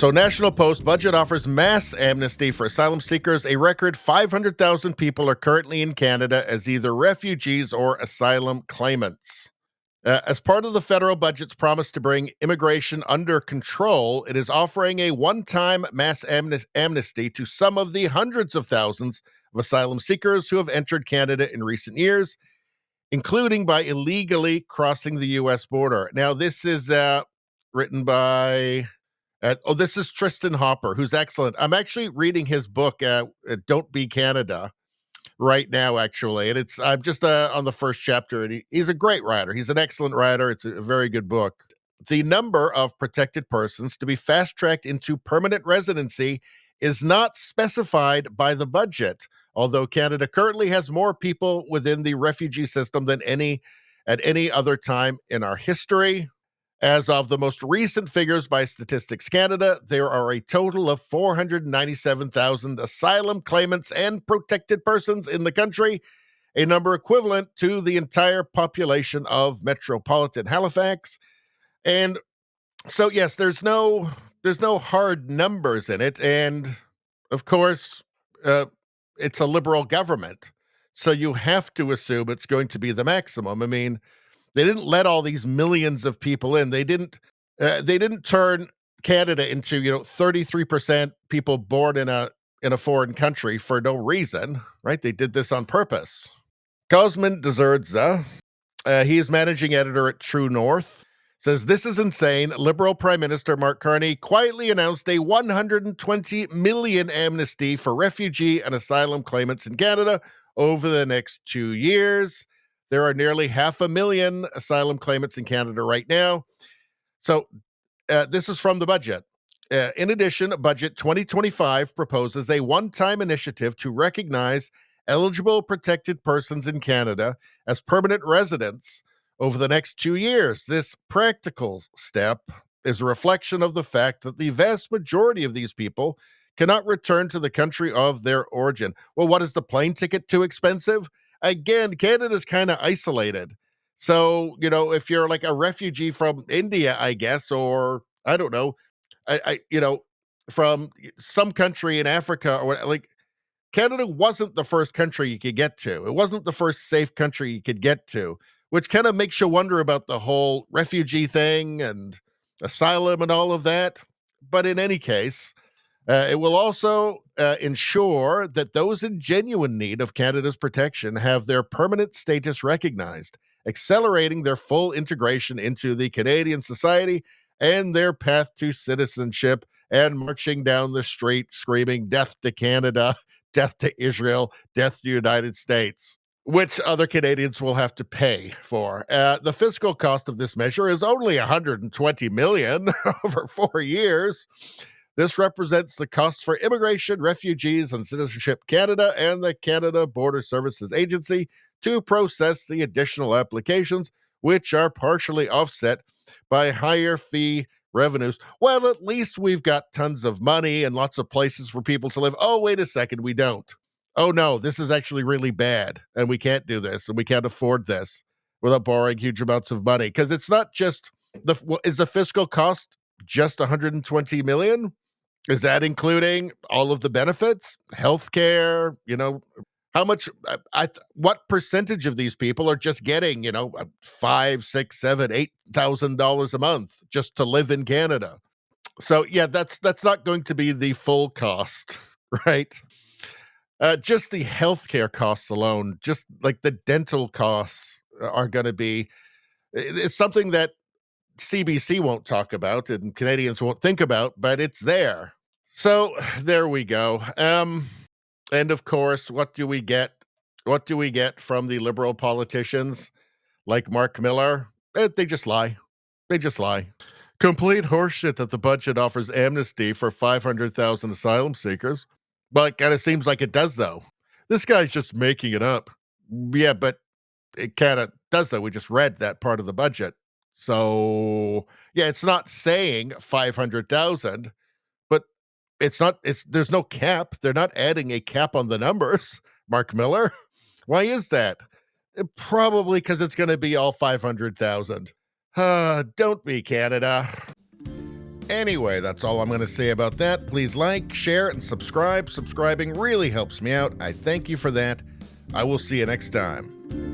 So, National Post budget offers mass amnesty for asylum seekers. A record 500,000 people are currently in Canada as either refugees or asylum claimants. As part of the federal budget's promise to bring immigration under control, it is offering a one time mass amnesty to some of the hundreds of thousands of asylum seekers who have entered Canada in recent years, including by illegally crossing the U.S. border. Now, this is written by this is Tristan Hopper, who's excellent. I'm actually reading his book, Don't Be Canada, right now, actually. And I'm just on the first chapter, and he's a great writer. He's an excellent writer. It's a very good book. The number of protected persons to be fast-tracked into permanent residency is not specified by the budget, although Canada currently has more people within the refugee system than at any other time in our history. As of the most recent figures by Statistics Canada, there are a total of 497,000 asylum claimants and protected persons in the country, a number equivalent to the entire population of metropolitan Halifax. And so, yes, there's no hard numbers in it, and of course, it's a Liberal government, so you have to assume it's going to be the maximum. I mean, they didn't let all these millions of people in. They didn't turn Canada into 33% people born in a foreign country for no reason, right? They did this on purpose. Cosmin Dezerdza, he is managing editor at True North, says this is insane. Liberal Prime Minister Mark Carney quietly announced a $120 million amnesty for refugee and asylum claimants in Canada over the next 2 years. There are nearly 500,000 asylum claimants in Canada right now. So this is from the budget. In addition, Budget 2025 proposes a one-time initiative to recognize eligible protected persons in Canada as permanent residents over the next 2 years. This practical step is a reflection of the fact that the vast majority of these people cannot return to the country of their origin. Well, what is the plane ticket too expensive? Again, Canada's kind of isolated. So, if you're like a refugee from India, I guess, or I don't know, from some country in Africa, or like Canada wasn't the first country you could get to. It wasn't the first safe country you could get to, which kind of makes you wonder about the whole refugee thing and asylum and all of that. But in any case, it will also ensure that those in genuine need of Canada's protection have their permanent status recognized, accelerating their full integration into the Canadian society and their path to citizenship, and marching down the street screaming, "Death to Canada, death to Israel, death to the United States," which other Canadians will have to pay for. The fiscal cost of this measure is only $120 million over 4 years. This represents the costs for Immigration, Refugees, and Citizenship Canada and the Canada Border Services Agency to process the additional applications, which are partially offset by higher fee revenues. Well, at least we've got tons of money and lots of places for people to live. Oh, wait a second, we don't. Oh, no, this is actually really bad, and we can't do this, and we can't afford this without borrowing huge amounts of money. Because it's not just is the fiscal cost just $120 million? Is that including all of the benefits, healthcare? How much? What percentage of these people are just getting, $5, $6, $7, $8,000 a month just to live in Canada? So yeah, that's not going to be the full cost, right? Just the healthcare costs alone, just like the dental costs, are going to be. It's something that CBC won't talk about and Canadians won't think about, but it's there. So there we go. And of course, what do we get? What do we get from the Liberal politicians like Mark Miller? They just lie. They just lie. Complete horseshit that the budget offers amnesty for 500,000 asylum seekers. But it kind of seems like it does, though. This guy's just making it up. Yeah, but it kind of does, though. We just read that part of the budget. So, yeah, it's not saying 500,000, but there's no cap. They're not adding a cap on the numbers, Mark Miller. Why is that? Probably because it's going to be all 500,000. Don't be Canada. Anyway, that's all I'm going to say about that. Please like, share, and subscribe. Subscribing really helps me out. I thank you for that. I will see you next time.